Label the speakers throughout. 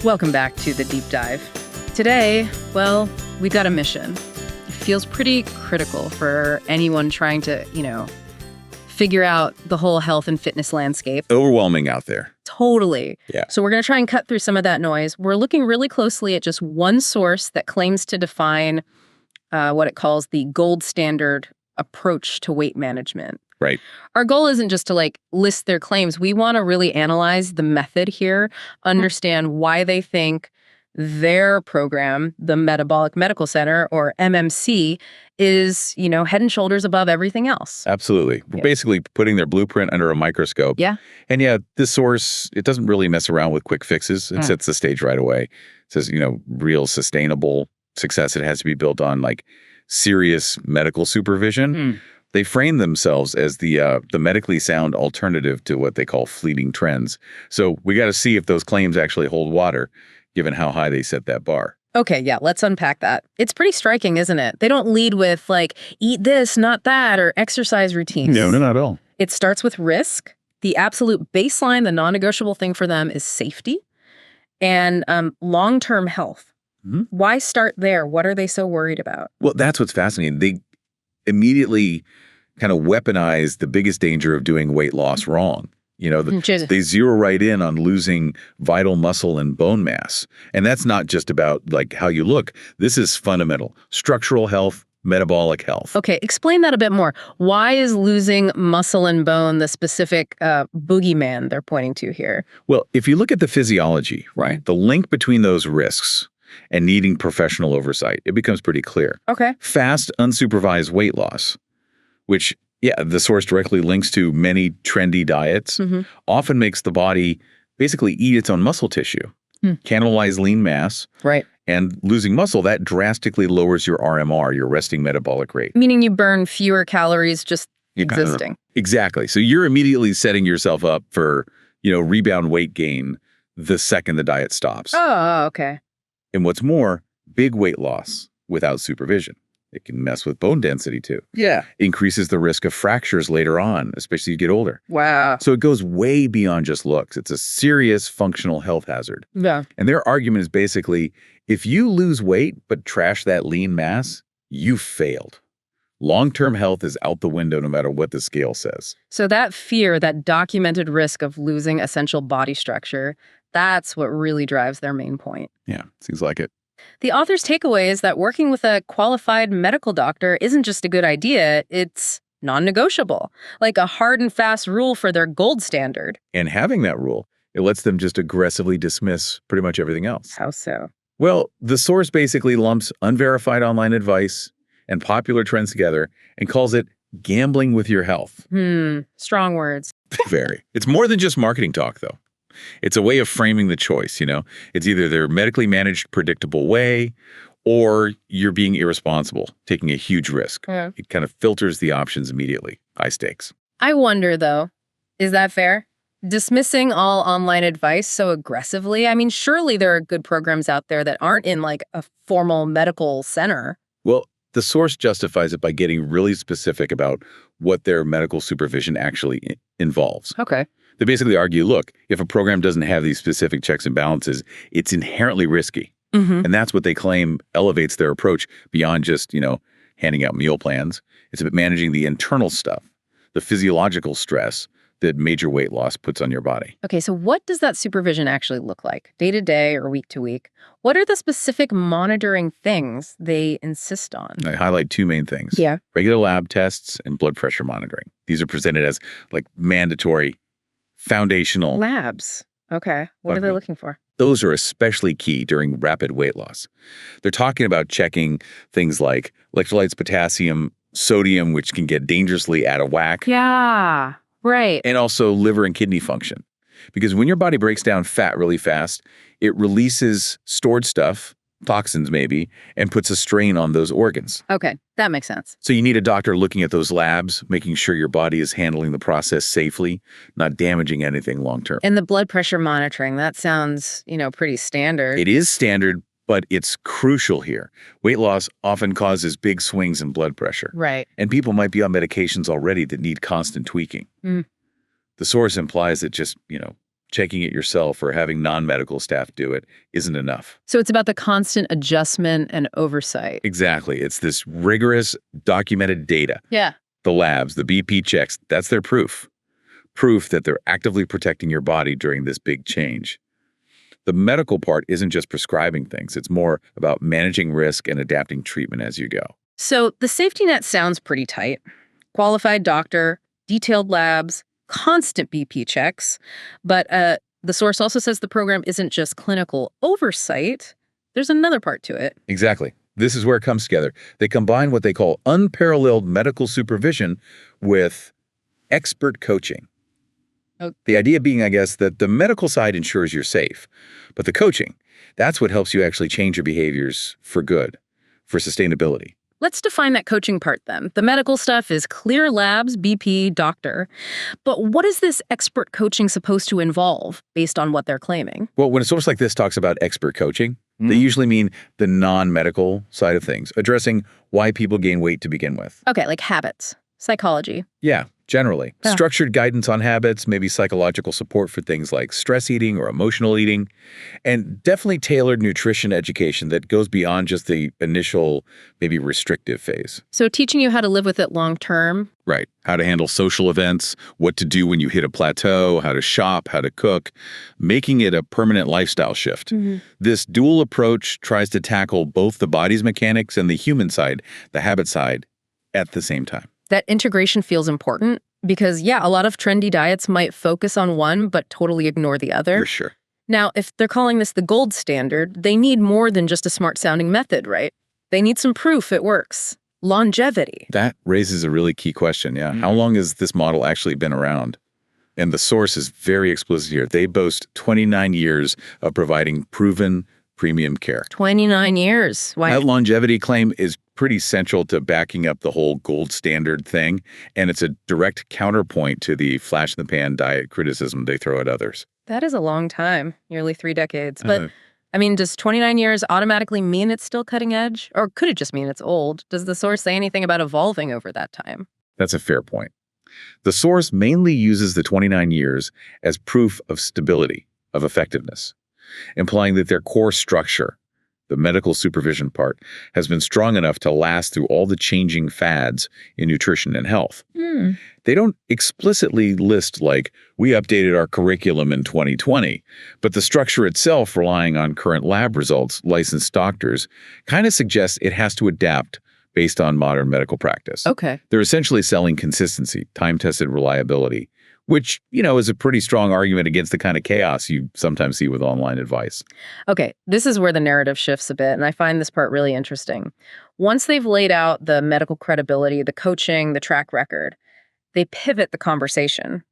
Speaker 1: Welcome back to The Deep Dive. Today, well, we've got a mission. It feels pretty critical for anyone trying to, figure out the whole health and fitness landscape.
Speaker 2: Overwhelming out there.
Speaker 1: Totally.
Speaker 2: Yeah.
Speaker 1: So we're going to try and cut through some of that noise. We're looking really closely at just one source that claims to define what it calls the gold standard approach to weight management.
Speaker 2: Right.
Speaker 1: Our goal isn't just to list their claims. We want to really analyze the method here, understand why they think their program, the Metabolic Medical Center, or MMC, is, head and shoulders above everything else.
Speaker 2: Absolutely. We're basically putting their blueprint under a microscope.
Speaker 1: Yeah.
Speaker 2: And this source, it doesn't really mess around with quick fixes. It sets the stage right away. It says, real sustainable success. It has to be built on serious medical supervision. They frame themselves as the medically sound alternative to what they call fleeting trends. So we got to see if those claims actually hold water, given how high they set that bar.
Speaker 1: Okay, yeah, let's unpack that. It's pretty striking, isn't it? They don't lead with eat this, not that, or exercise routines.
Speaker 2: No, not at all.
Speaker 1: It starts with risk. The absolute baseline, the non-negotiable thing for them is safety and long-term health. Why start there? What are they so worried about?
Speaker 2: Well, that's what's fascinating. They immediately kind of weaponize the biggest danger of doing weight loss wrong. They zero right in on losing vital muscle and bone mass. And that's not just about how you look. This is fundamental. Structural health, metabolic health.
Speaker 1: Okay, explain that a bit more. Why is losing muscle and bone the specific boogeyman they're pointing to here?
Speaker 2: Well, if you look at the physiology, right, the link between those risks and needing professional oversight, it becomes pretty clear.
Speaker 1: Okay.
Speaker 2: Fast, unsupervised weight loss, which the source directly links to many trendy diets, often makes the body basically eat its own muscle tissue, cannibalize lean mass.
Speaker 1: Right.
Speaker 2: And losing muscle, that drastically lowers your RMR, your resting metabolic rate.
Speaker 1: Meaning you burn fewer calories just existing.
Speaker 2: Exactly. So you're immediately setting yourself up for, rebound weight gain the second the diet stops.
Speaker 1: Oh, okay.
Speaker 2: And what's more, big weight loss without supervision. It can mess with bone density too. Yeah. Increases the risk of fractures later on, especially as you get older.
Speaker 1: Wow.
Speaker 2: So it goes way beyond just looks. It's a serious functional health hazard.
Speaker 1: Yeah.
Speaker 2: And their argument is basically, if you lose weight but trash that lean mass, you failed. Long-term health is out the window no matter what the scale says.
Speaker 1: So that fear, that documented risk of losing essential body structure, that's what really drives their main point.
Speaker 2: Yeah, seems like it.
Speaker 1: The author's takeaway is that working with a qualified medical doctor isn't just a good idea, it's non-negotiable, like a hard and fast rule for their gold standard.
Speaker 2: And having that rule, it lets them just aggressively dismiss pretty much everything else.
Speaker 1: How so?
Speaker 2: Well, the source basically lumps unverified online advice and popular trends together and calls it gambling with your health.
Speaker 1: Strong words.
Speaker 2: Very. It's more than just marketing talk, though. It's a way of framing the choice, It's either their medically managed, predictable way, or you're being irresponsible, taking a huge risk.
Speaker 1: Yeah.
Speaker 2: It kind of filters the options immediately. High stakes.
Speaker 1: I wonder, though, is that fair? Dismissing all online advice so aggressively? I mean, surely there are good programs out there that aren't in a formal medical center.
Speaker 2: Well, the source justifies it by getting really specific about what their medical supervision actually involves.
Speaker 1: Okay.
Speaker 2: They basically argue, look, if a program doesn't have these specific checks and balances, it's inherently risky. And that's what they claim elevates their approach beyond just, handing out meal plans. It's about managing the internal stuff, the physiological stress that major weight loss puts on your body.
Speaker 1: Okay, so what does that supervision actually look like? Day to day or week to week? What are the specific monitoring things they insist on?
Speaker 2: I highlight two main things.
Speaker 1: Yeah.
Speaker 2: Regular lab tests and blood pressure monitoring. These are presented as mandatory foundational
Speaker 1: labs. Okay. What are they looking for?
Speaker 2: Those are especially key during rapid weight loss. They're talking about checking things like electrolytes, potassium, sodium, which can get dangerously out of whack.
Speaker 1: Yeah, right.
Speaker 2: And also liver and kidney function. Because when your body breaks down fat really fast, it releases stored stuff, toxins maybe, and puts a strain on those organs.
Speaker 1: Okay, that makes sense.
Speaker 2: So you need a doctor looking at those labs, making sure your body is handling the process safely, not damaging anything long term.
Speaker 1: And the blood pressure monitoring, that sounds, pretty standard.
Speaker 2: It is standard, but it's crucial here. Weight loss often causes big swings in blood pressure.
Speaker 1: Right.
Speaker 2: And people might be on medications already that need constant tweaking. The source implies that just, checking it yourself or having non-medical staff do it isn't enough.
Speaker 1: So it's about the constant adjustment and oversight.
Speaker 2: Exactly. It's this rigorous, documented data.
Speaker 1: Yeah.
Speaker 2: The labs, the BP checks, that's their proof. Proof that they're actively protecting your body during this big change. The medical part isn't just prescribing things. It's more about managing risk and adapting treatment as you go.
Speaker 1: So the safety net sounds pretty tight. Qualified doctor, detailed labs, constant BP checks. But the source also says the program isn't just clinical oversight. There's another part to it.
Speaker 2: Exactly. This is where it comes together. They combine what they call unparalleled medical supervision with expert coaching.
Speaker 1: Okay.
Speaker 2: The idea being, I guess, that the medical side ensures you're safe, but the coaching, that's what helps you actually change your behaviors for good, for sustainability.
Speaker 1: Let's define that coaching part then. The medical stuff is clear labs, BP, doctor. But what is this expert coaching supposed to involve based on what they're claiming?
Speaker 2: Well, when a source like this talks about expert coaching, they usually mean the non-medical side of things, addressing why people gain weight to begin with.
Speaker 1: Okay, like habits, psychology.
Speaker 2: Yeah, generally.
Speaker 1: Yeah.
Speaker 2: Structured guidance on habits, maybe psychological support for things like stress eating or emotional eating, and definitely tailored nutrition education that goes beyond just the initial, maybe restrictive phase.
Speaker 1: So teaching you how to live with it long term.
Speaker 2: Right. How to handle social events, what to do when you hit a plateau, how to shop, how to cook, making it a permanent lifestyle shift. This dual approach tries to tackle both the body's mechanics and the human side, the habit side, at the same time.
Speaker 1: That integration feels important because, yeah, a lot of trendy diets might focus on one but totally ignore the other.
Speaker 2: For sure.
Speaker 1: Now, if they're calling this the gold standard, they need more than just a smart-sounding method, right? They need some proof it works. Longevity.
Speaker 2: That raises a really key question, yeah. How long has this model actually been around? And the source is very explicit here. They boast 29 years of providing proven premium care.
Speaker 1: 29 years. Why?
Speaker 2: That longevity claim is pretty central to backing up the whole gold standard thing, and it's a direct counterpoint to the flash-in-the-pan diet criticism they throw at others.
Speaker 1: That is a long time, nearly 3 decades. But, I mean, does 29 years automatically mean it's still cutting edge? Or could it just mean it's old? Does the source say anything about evolving over that time?
Speaker 2: That's a fair point. The source mainly uses the 29 years as proof of stability, of effectiveness, implying that their core structure, the medical supervision part, has been strong enough to last through all the changing fads in nutrition and health. They don't explicitly list, like, we updated our curriculum in 2020, but the structure itself, relying on current lab results, licensed doctors, kind of suggests it has to adapt based on modern medical practice.
Speaker 1: Okay.
Speaker 2: They're essentially selling consistency, time-tested reliability, which, is a pretty strong argument against the kind of chaos you sometimes see with online advice.
Speaker 1: Okay, this is where the narrative shifts a bit, and I find this part really interesting. Once they've laid out the medical credibility, the coaching, the track record, they pivot the conversation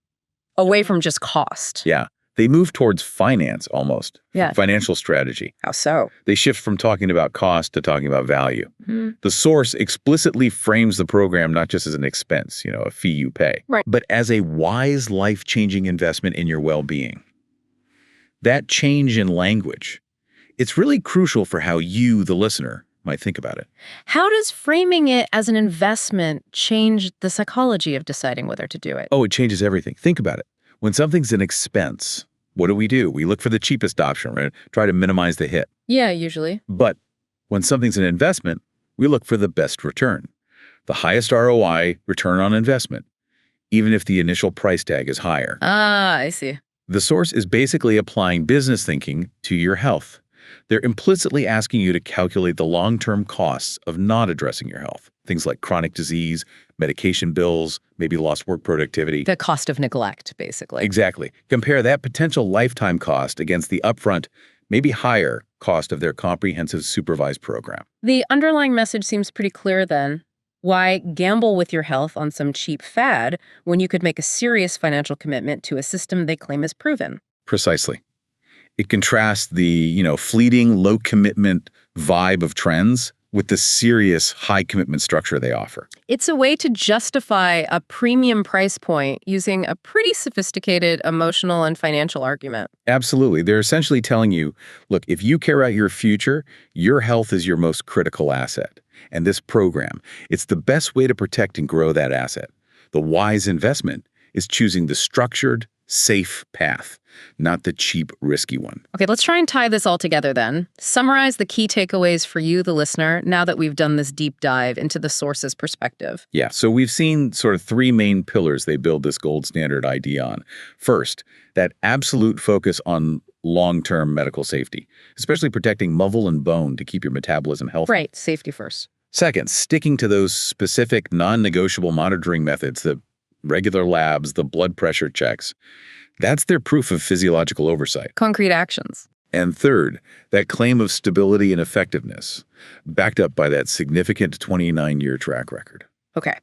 Speaker 1: away from just cost.
Speaker 2: Yeah. They move towards finance almost.
Speaker 1: Yeah.
Speaker 2: Financial strategy.
Speaker 1: How so?
Speaker 2: They shift from talking about cost to talking about value. The source explicitly frames the program not just as an expense, a fee you pay,
Speaker 1: Right.
Speaker 2: but as a wise, life-changing investment in your well-being. That change in language, it's really crucial for how you, the listener, might think about it.
Speaker 1: How does framing it as an investment change the psychology of deciding whether to do it?
Speaker 2: Oh, it changes everything. Think about it. When something's an expense, what do? We look for the cheapest option, right? Try to minimize the hit.
Speaker 1: Yeah, usually.
Speaker 2: But when something's an investment, we look for the best return, the highest ROI, return on investment, even if the initial price tag is higher.
Speaker 1: Ah, I see.
Speaker 2: The source is basically applying business thinking to your health. They're implicitly asking you to calculate the long-term costs of not addressing your health. Things like chronic disease, medication bills, maybe lost work productivity.
Speaker 1: The cost of neglect, basically.
Speaker 2: Exactly. Compare that potential lifetime cost against the upfront, maybe higher, cost of their comprehensive supervised program.
Speaker 1: The underlying message seems pretty clear then. Why gamble with your health on some cheap fad when you could make a serious financial commitment to a system they claim is proven?
Speaker 2: Precisely. It contrasts the, fleeting, low-commitment vibe of trends with the serious, high-commitment structure they offer.
Speaker 1: It's a way to justify a premium price point using a pretty sophisticated emotional and financial argument.
Speaker 2: Absolutely. They're essentially telling you, look, if you care about your future, your health is your most critical asset. And this program, it's the best way to protect and grow that asset. The wise investment is choosing the structured, safe path, not the cheap, risky one.
Speaker 1: Okay, let's try and tie this all together then. Summarize the key takeaways for you, the listener, now that we've done this deep dive into the source's perspective.
Speaker 2: Yeah, so we've seen sort of three main pillars they build this gold standard idea on. First, that absolute focus on long-term medical safety, especially protecting muscle and bone to keep your metabolism healthy.
Speaker 1: Right, safety first.
Speaker 2: Second, sticking to those specific non-negotiable monitoring methods, the regular labs, the blood pressure checks. That's their proof of physiological oversight.
Speaker 1: Concrete actions.
Speaker 2: And third, that claim of stability and effectiveness, backed up by that significant 29-year track record.
Speaker 1: Okay,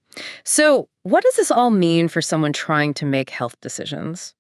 Speaker 1: so what does this all mean for someone trying to make health decisions?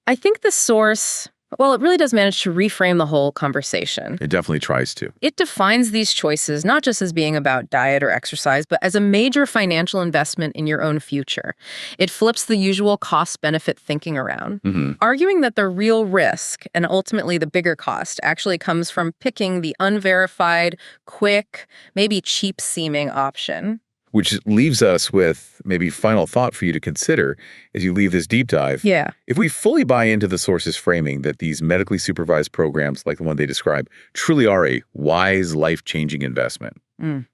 Speaker 1: I think the source, well, it really does manage to reframe the whole conversation.
Speaker 2: It definitely tries to.
Speaker 1: It defines these choices not just as being about diet or exercise, but as a major financial investment in your own future. It flips the usual cost-benefit thinking around, arguing that the real risk and ultimately the bigger cost actually comes from picking the unverified, quick, maybe cheap-seeming option.
Speaker 2: Which leaves us with maybe final thought for you to consider as you leave this deep dive.
Speaker 1: Yeah.
Speaker 2: If we fully buy into the source's framing that these medically supervised programs like the one they describe truly are a wise, life-changing investment,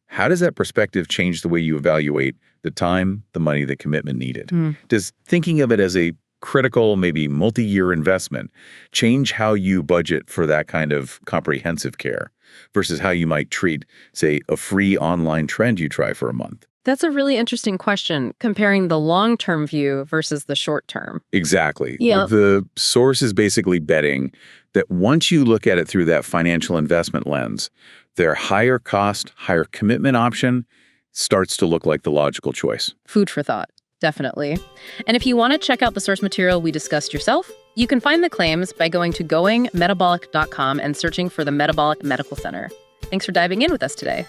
Speaker 2: how does that perspective change the way you evaluate the time, the money, the commitment needed? Does thinking of it as a critical, maybe multi-year investment change how you budget for that kind of comprehensive care versus how you might treat, say, a free online trend you try for a month?
Speaker 1: That's a really interesting question, comparing the long-term view versus the short-term.
Speaker 2: Exactly.
Speaker 1: Yeah.
Speaker 2: The source is basically betting that once you look at it through that financial investment lens, their higher cost, higher commitment option starts to look like the logical choice.
Speaker 1: Food for thought, definitely. And if you want to check out the source material we discussed yourself, you can find the claims by going to goingmetabolic.com and searching for the Metabolic Medical Center. Thanks for diving in with us today.